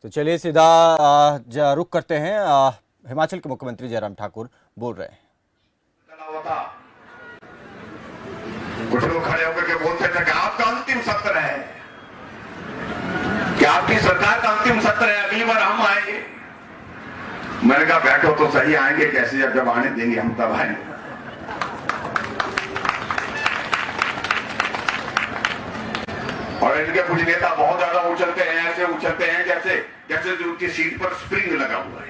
तो चलिए सीधा रुख करते हैं। हिमाचल के मुख्यमंत्री जयराम ठाकुर बोल रहे हैं। कुछ लोग खड़े होकर के बोलते थे कि आपका अंतिम सत्र है, कि आपकी सरकार का अंतिम सत्र है, अगली बार हम आएंगे। मैंने कहा बैठो तो सही, आएंगे कैसे? जब आने देंगे हम तब आएंगे। और इनके कुछ नेता बहुत ज्यादा उछलते हैं, ऐसे उछलते हैं जैसे जैसे उनकी सीट पर स्प्रिंग लगा हुआ है।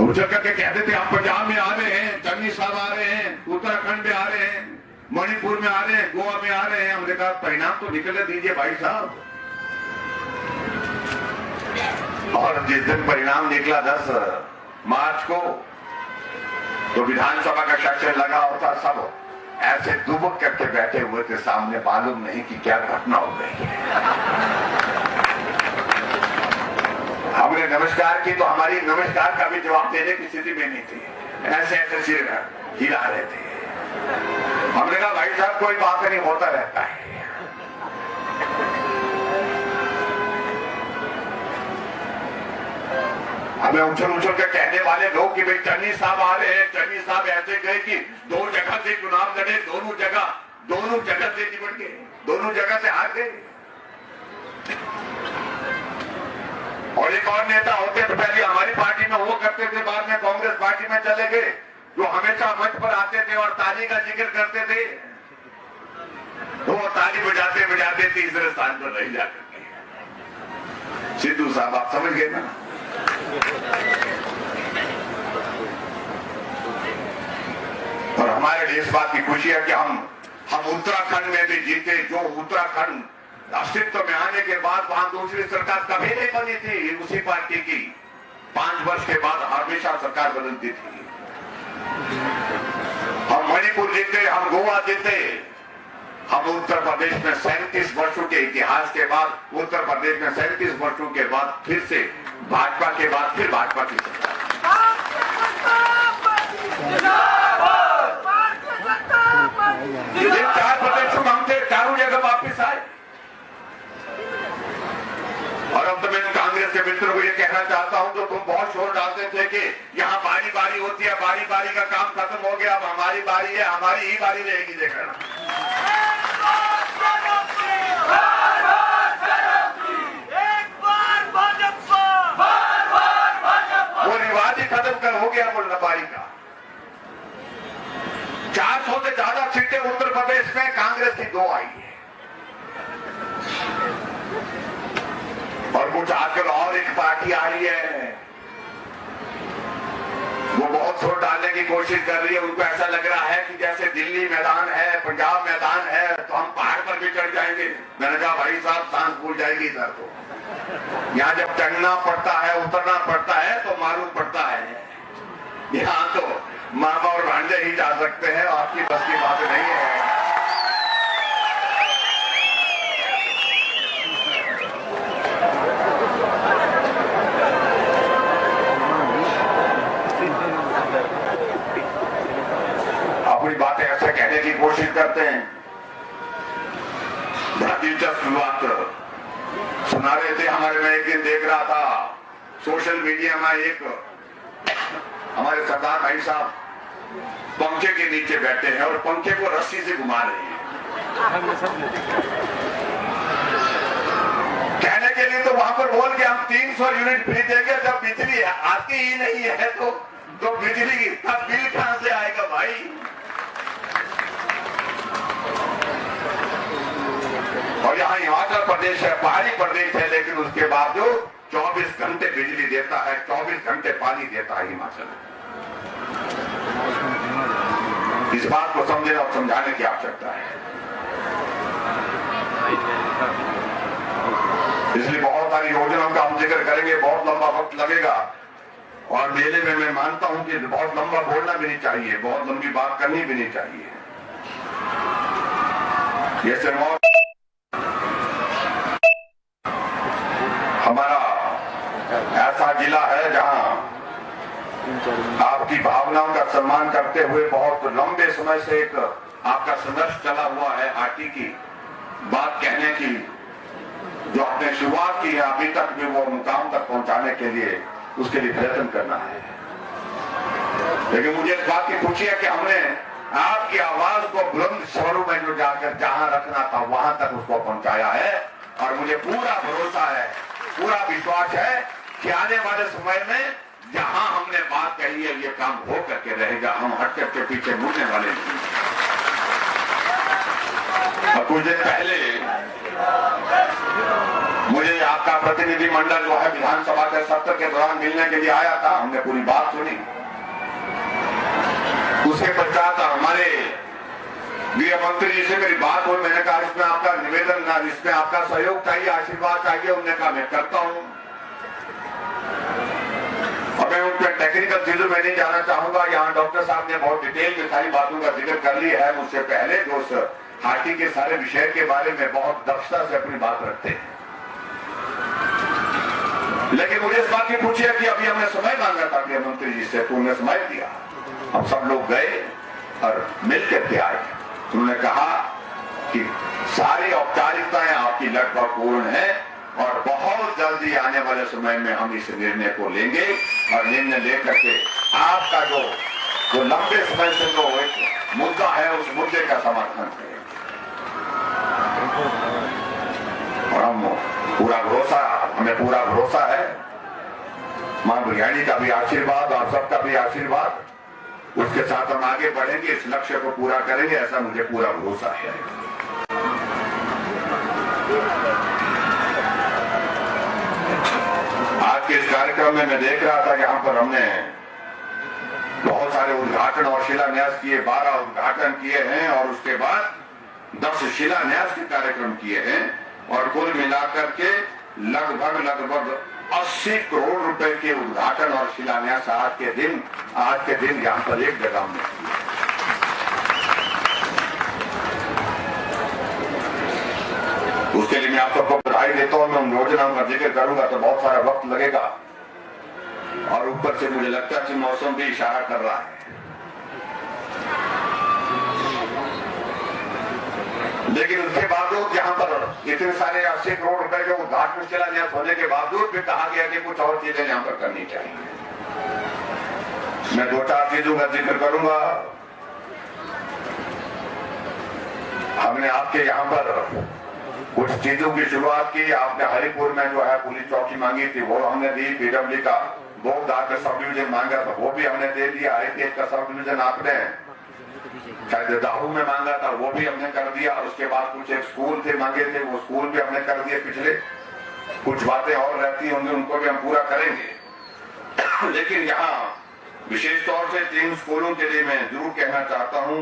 उछल करके कहते थे हम पंजाब में आ रहे हैं, चन्नी साहब आ रहे हैं, उत्तराखंड में आ रहे हैं, मणिपुर में आ रहे हैं, गोवा में आ रहे हैं। हमने कहा परिणाम तो निकलने दीजिए भाई साहब। और जिस दिन परिणाम निकला 10 मार्च को, तो विधानसभा का सेशन लगा होता, सब ऐसे दुबक करके बैठे हुए थे सामने, मालूम नहीं कि क्या घटना हो गई है। हमने नमस्कार की तो हमारी नमस्कार का भी जवाब देने की स्थिति में नहीं थी, ऐसे ऐसे सिर हिला रहे थे। हमने कहा भाई साहब कोई बात नहीं, होता रहता है। हमें उछल उछल के कहने वाले लोग कि भाई चन्नी साहब आ रहे हैं, चन्नी साहब ऐसे गए कि 2 जगह से चुनाव लड़े, दोनों जगह से निपट गए, दोनों जगह से हार गए। और एक और नेता होते तो पहले हमारी पार्टी में हुआ करते थे, बाद में कांग्रेस पार्टी में चले गए, जो हमेशा मंच पर आते थे और ताली का जिक्र करते थे। तो वो ताली बजाते बजाते तीसरे स्थान पर रह जाते थे। सिद्धू साहब आप समझ गए ना? और हमारे लिए इस बात की खुशी है कि हम उत्तराखंड में भी जीते, जो उत्तराखंड अस्तित्व में आने के बाद वहां दूसरी सरकार कभी नहीं बनी थी उसी पार्टी की। 5 वर्ष के बाद हमेशा सरकार बदलती थी। हम मणिपुर जीते, हम गोवा जीते, हम उत्तर प्रदेश में 37 वर्षों के इतिहास के बाद, उत्तर प्रदेश में 37 वर्षों के बाद फिर से भाजपा के बाद फिर भाजपा की सरकार। ये 4 प्रदेश हम थे, चारों जगह वापिस आए। और अब तो मैं कांग्रेस के मित्रों को ये कहना चाहता हूं, तो तुम बहुत शोर डालते थे कि यहाँ बारी बारी होती है, बारी बारी का काम खत्म हो गया, अब हमारी बारी है, हमारी ही बारी रहेगी। देखना वो रिवाज ही खत्म कर हो गया बारी का। 400 से ज्यादा सीटें उत्तर प्रदेश में कांग्रेस की 2 आई है। और कुछ आजकल और एक पार्टी आ रही है, वो बहुत शोर डालने की कोशिश कर रही है। उनको ऐसा लग रहा है कि जैसे दिल्ली मैदान है, पंजाब मैदान है, तो हम पहाड़ पर भी चढ़ जाएंगे। मैंने कहा भाई साहब सांस भूल जाएगी इधर तो। यहाँ जब चढ़ना पड़ता है, उतरना पड़ता है तो मालूम पड़ता है। यहाँ तो मामा और भांजे ही जा सकते हैं, आपकी बस की बात नहीं है। अपनी बातें ऐसे कहने की कोशिश करते हैं। बड़ा दिलचस्प बात सुना रहे थे हमारे, मैं एक दिन देख रहा था सोशल मीडिया में, एक हमारे सरदार भाई साहब पंखे के नीचे बैठे हैं और पंखे को रस्सी से घुमा रहे हैं। कहने के लिए तो वहां पर बोल के हम 300 यूनिट फ्री देंगे, जब बिजली आती ही नहीं है तो बिजली का बिल कहां से आएगा भाई? और यहाँ हिमाचल प्रदेश है, पहाड़ी प्रदेश है, लेकिन उसके बावजूद 24 घंटे बिजली देता है, 24 घंटे पानी देता है हिमाचल। इस बात को समझने और समझाने की आवश्यकता है। इसलिए बहुत सारी योजनाओं का हम जिक्र करेंगे, बहुत लंबा वक्त लगेगा। और मेले में मैं मानता हूं कि बहुत लंबा बोलना भी नहीं चाहिए, बहुत लंबी बात करनी भी नहीं चाहिए। ये सिरमौर हमारा ऐसा जिला है जहां आपकी भावनाओं का सम्मान करते हुए बहुत लंबे समय से एक आपका संघर्ष चला हुआ है। आरटी की बात कहने की बाकी है अभी तक भी वो मुकाम तक पहुंचाने के लिए उसके लिए प्रयत्न करना है। लेकिन मुझे इस बात की खुशी है कि हमने आपकी आवाज को बुलंद स्वरों में जो जाकर जहां रखना था वहां तक उसको पहुंचाया है। और मुझे पूरा भरोसा है, पूरा विश्वास है कि आने वाले समय में जहां हमने बात कही है ये काम हो करके रहेगा। हम हटके के पीछे मुड़ने वाले नहीं। और कुछ दिन पहले मुझे आपका प्रतिनिधिमंडल जो है विधानसभा के सत्र के दौरान मिलने के लिए आया था। हमने पूरी बात सुनी। उसके पश्चात हमारे गृह मंत्री जी से मेरी बात हुई। मैंने कहा इसमें आपका निवेदन, इसमें आपका सहयोग चाहिए, आशीर्वाद चाहिए। उन्होंने कहा मैं करता हूं। और मैं उन पर टेक्निकल चीजों में नहीं जाना चाहूंगा। यहाँ डॉक्टर साहब ने बहुत डिटेल में सारी बातों का जिक्र कर लिया है मुझसे पहले, जो उस हार्टी के सारे विषय के बारे में बहुत दक्षता से अपनी बात रखते हैं। लेकिन मुझे इस बात की पूछी है कि अभी हमने समय मांगा था गृह मंत्री जी से, तो उन्होंने समय दिया। हम सब लोग गए और मिल करके आए। उन्होंने कहा कि सारी औपचारिकताएं आपकी लगभग पूर्ण है और बहुत जल्दी आने वाले समय में हम इस निर्णय को लेंगे और निर्णय लेकर के आपका जो लंबे समय से जो एक मुद्दा है उस मुद्दे का समाधान करेंगे। और हमें पूरा भरोसा है, मां बिरयानी का भी आशीर्वाद और सबका भी आशीर्वाद, उसके साथ हम आगे बढ़ेंगे, इस लक्ष्य को पूरा करेंगे, ऐसा मुझे पूरा भरोसा है। आज के इस कार्यक्रम में मैं देख रहा था, यहाँ पर हमने बहुत सारे उद्घाटन और शिलान्यास किए, 12 उद्घाटन किए हैं और उसके बाद 10 शिलान्यास के कार्यक्रम किए हैं और कुल मिलाकर के लगभग 80 करोड़ रुपए के उद्घाटन और शिलान्यास आज के दिन यहाँ पर एक जगह में। उसके लिए मैं आप सबको बधाई देता हूँ। मैं उन योजनाओं का जिक्र करूंगा तो बहुत सारा वक्त लगेगा और ऊपर से मुझे लगता है कि मौसम भी इशारा कर रहा है। लेकिन उसके बावजूद यहाँ पर इतने सारे 80 करोड़ रुपए के उद्घाटन शिलान्यास होने के बावजूद भी कहा गया कि कुछ और चीजें यहाँ पर करनी चाहिए। मैं 2-4 चीजों का जिक्र करूंगा। हमने आपके यहाँ पर कुछ चीजों की शुरुआत की। आपने हरिपुर में जो है पुलिस चौकी मांगी थी, वो हमने दी। पीडब्ल्यू का बोगदा का सब डिवीजन मांगा था, वो भी हमने दे दिया। IPH का सब डिवीजन आपने शायद दाहू में मांगा था, वो भी हमने कर दिया। उसके बाद कुछ एक स्कूल थे मांगे थे, वो स्कूल भी हमने कर दिए। पिछले कुछ बातें और रहती होंगी, उनको भी हम पूरा करेंगे। लेकिन यहाँ विशेष तौर से 3 स्कूलों के लिए मैं जरूर कहना चाहता हूँ।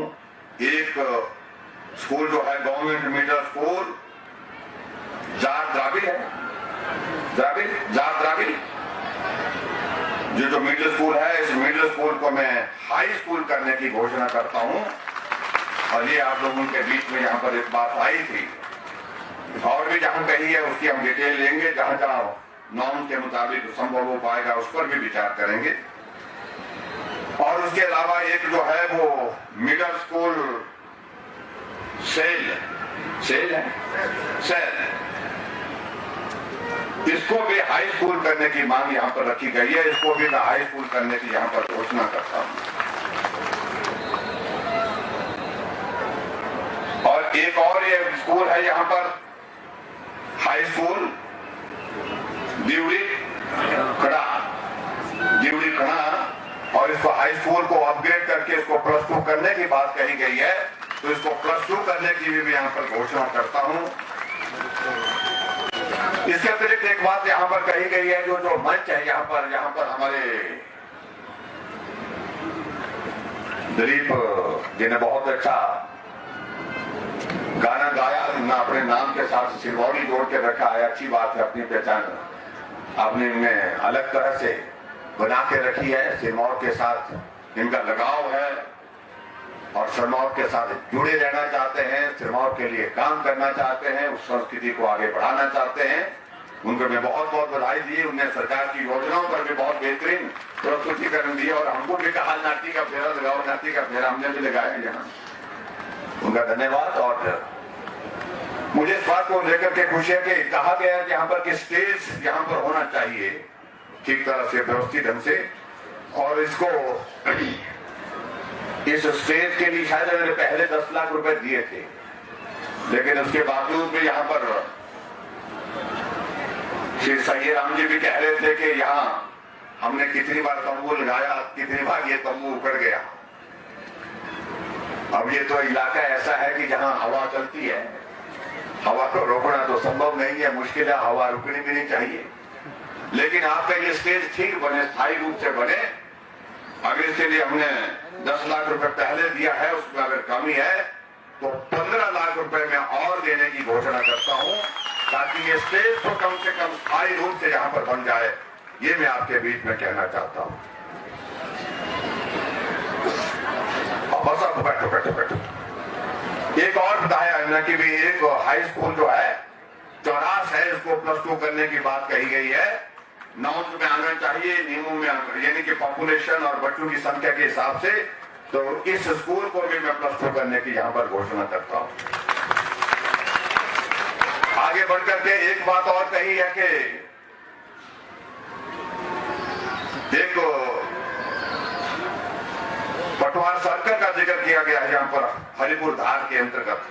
एक स्कूल जो है गवर्नमेंट मिडिल स्कूल जार द्राविड है, जार द्राविड जो मिडिल स्कूल है, इस मिडिल स्कूल को मैं हाई स्कूल करने की घोषणा करता हूं। और ये आप लोगों के बीच में यहाँ पर एक बात आई थी और भी जहां कही है उसकी हम डिटेल लेंगे। जहां जहां नॉर्म के मुताबिक संभव हो पाएगा उस पर भी विचार करेंगे। और उसके अलावा एक जो है वो मिडिल स्कूल सेल इसको भी हाई स्कूल करने की मांग यहाँ पर रखी गई है। इसको भी मैं हाई स्कूल करने की यहाँ पर घोषणा करता हूँ। और एक और ये स्कूल है यहाँ पर हाई स्कूल दिवड़ी खड़ा और इसको हाई स्कूल को अपग्रेड करके इसको +2 करने की बात कही गई है। तो इसको +2 करने की भी यहाँ पर घोषणा करता हूँ। इसके अतिरिक्त एक बात यहाँ पर कही गई है, जो मंच है यहाँ पर हमारे दिलीप जी ने बहुत अच्छा गाना गाया, ना अपने नाम के साथ सिरमौली जोड़ के रखा है। अच्छी बात है, अपनी पहचान आपने इनमें अलग तरह से बना के रखी है। सिरमौर के साथ इनका लगाव है और सिरमौर के साथ जुड़े रहना चाहते हैं, सिरमौर के लिए काम करना चाहते हैं, उस संस्कृति को आगे बढ़ाना चाहते हैं। उनको मैं बहुत बहुत बधाई दी। उन्हें सरकार की योजनाओं पर भी बहुत बेहतरीन प्रस्तुतिकरण दिया और हमको भी कहा नाटी का फेरा लगाओ, नाटी का फेरा हमने भी लगाया यहाँ। उनका धन्यवाद। और मुझे इस बात को लेकर के खुशी है कि कहा गया है कि यहाँ पर कि स्टेज यहाँ पर होना चाहिए ठीक तरह से व्यवस्थित ढंग से, और इसको इस स्टेज के लिए शायद मैंने पहले 10 लाख रुपए दिए थे, लेकिन उसके बावजूद भी यहाँ पर श्री सैयद राम जी भी कह रहे थे कि यहाँ हमने कितनी बार तंबू लगाया, कितनी बार ये तंबू उखड़ गया। अब ये तो इलाका ऐसा है कि जहां हवा चलती है, हवा को रोकना तो संभव नहीं है, मुश्किल है, हवा रुकनी भी नहीं चाहिए। लेकिन आपका ये स्टेज ठीक बने, स्थायी रूप से बने, अगर इसके लिए हमने 10 लाख रुपए पहले दिया है, उसमें अगर कमी है तो 15 लाख रुपए में और देने की घोषणा करता हूं, ताकि ये स्टेज तो कम से कम स्थायी रूप से यहां पर बन जाए। ये मैं आपके बीच में कहना चाहता हूं। बस आप बैठो बैठो बैठो। एक और बताया है ना कि भी एक हाई स्कूल जो है चौरास है, इसको +2 करने की बात कही गई है। नॉर्म्स में आना चाहिए, नियमों में, यानी कि पॉपुलेशन और बच्चों की संख्या के हिसाब से। तो इस स्कूल को भी मैं +2 करने की यहां पर घोषणा करता हूं। आगे बढ़कर के एक बात और कही है कि एक पटवार सर्कल का जिक्र किया गया है यहाँ पर हरिपुर धार के अंतर्गत,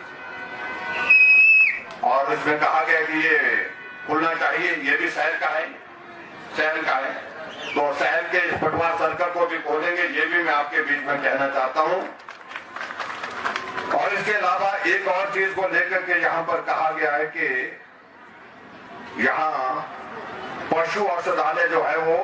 और इसमें कहा गया कि ये खुलना चाहिए। ये भी शहर का है, शहर का है, तो शहर के इस पटवार सर्कल को भी खोलेंगे, ये भी मैं आपके बीच में कहना चाहता हूं। और इसके अलावा एक और चीज को लेकर के यहाँ पर कहा गया है कि यहाँ पशु औषधालय जो है वो